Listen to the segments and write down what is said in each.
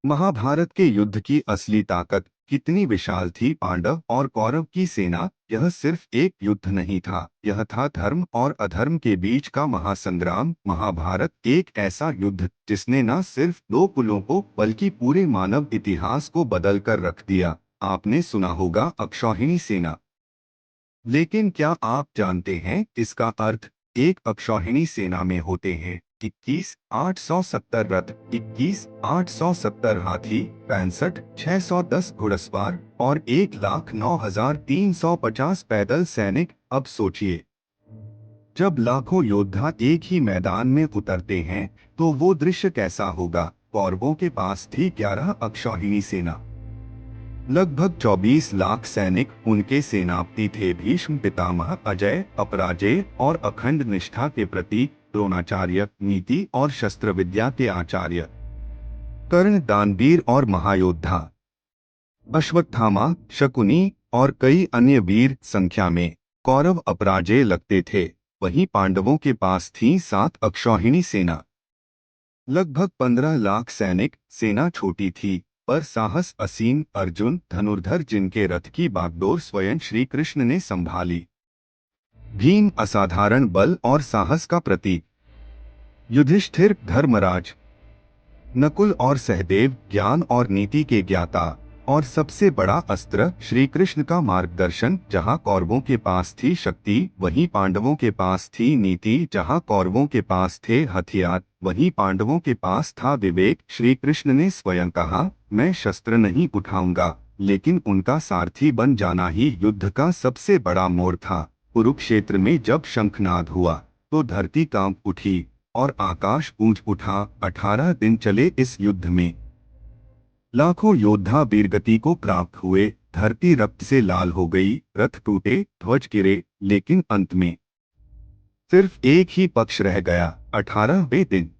महाभारत के युद्ध की असली ताकत कितनी विशाल थी। पांडव और कौरव की सेना, यह सिर्फ एक युद्ध नहीं था, यह था धर्म और अधर्म के बीच का महासंग्राम। महाभारत एक ऐसा युद्ध जिसने न सिर्फ दो कुलों को बल्कि पूरे मानव इतिहास को बदल कर रख दिया। आपने सुना होगा अक्षौहिणी सेना, लेकिन क्या आप जानते हैं इसका अर्थ? एक अक्षौहिणी सेना में होते हैं 21,870 रथ, 21,870 हाथी, 65,610 घुड़सवार और 1,09,350 पैदल सैनिक। अब सोचिए, जब लाखों योद्धा एक ही मैदान में उतरते हैं तो वो दृश्य कैसा होगा। कौरवों के पास थी 11 अक्षौहिणी सेना, लगभग 24 लाख सैनिक। उनके सेनापति थे भीष्म पितामह, अजय, अपराजेय और अखंड निष्ठा के प्रतीक द्रोणाचार्य, नीति और शस्त्र विद्या के आचार्य कर्ण, दानवीर और महायोद्धा अश्वत्थामा, शकुनी और कई अन्य वीर संख्या में। कौरव अपराजेय लगते थे। वहीं पांडवों के पास थी 7 अक्षौहिणी सेना, लगभग 15 लाख सैनिक। सेना छोटी थी पर साहस असीम। अर्जुन धनुर्धर, जिनके रथ की बागडोर स्वयं श्री कृष्ण ने संभाली। भीम असाधारण बल और साहस का प्रतीक। युधिष्ठिर धर्मराज, नकुल और सहदेव ज्ञान और नीति के ज्ञाता। और सबसे बड़ा अस्त्र श्री कृष्ण का मार्गदर्शन। जहां कौरवों के पास थी शक्ति, वहीं पांडवों के पास थी नीति। जहां कौरवों के पास थे हथियार, वहीं पांडवों के पास था विवेक। श्री कृष्ण ने स्वयं कहा, मैं शस्त्र नहीं उठाऊंगा, लेकिन उनका सारथी बन जाना ही युद्ध का सबसे बड़ा मोड़ था। कुरुक्षेत्र में जब शंखनाद हुआ तो धरती कांप उठी और आकाश गूंज उठा। 18 दिन चले इस युद्ध में। लाखों योद्धा वीरगति को प्राप्त हुए। धरती रक्त से लाल हो गई, रथ टूटे, ध्वज गिरे, लेकिन अंत में सिर्फ एक ही पक्ष रह गया। 18वें दिन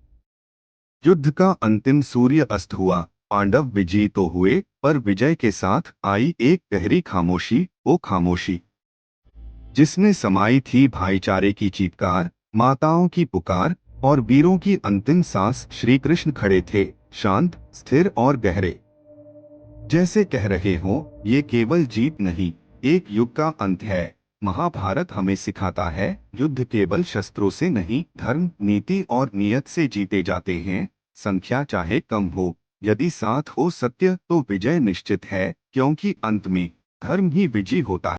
युद्ध का अंतिम सूर्य अस्त हुआ। पांडव विजयी तो हुए, पर विजय के साथ आई एक गहरी खामोशी। वो खामोशी जिसमें समाई थी भाईचारे की चीत्कार, माताओं की पुकार और वीरों की अंतिम सांस। श्री कृष्ण खड़े थे, शांत, स्थिर और गहरे, जैसे कह रहे हो, ये केवल जीत नहीं, एक युग का अंत है। महाभारत हमें सिखाता है, युद्ध केवल शस्त्रों से नहीं, धर्म, नीति और नियत से जीते जाते हैं। संख्या चाहे कम हो, यदि साथ हो सत्य, तो विजय निश्चित है, क्योंकि अंत में धर्म ही विजयी होता है।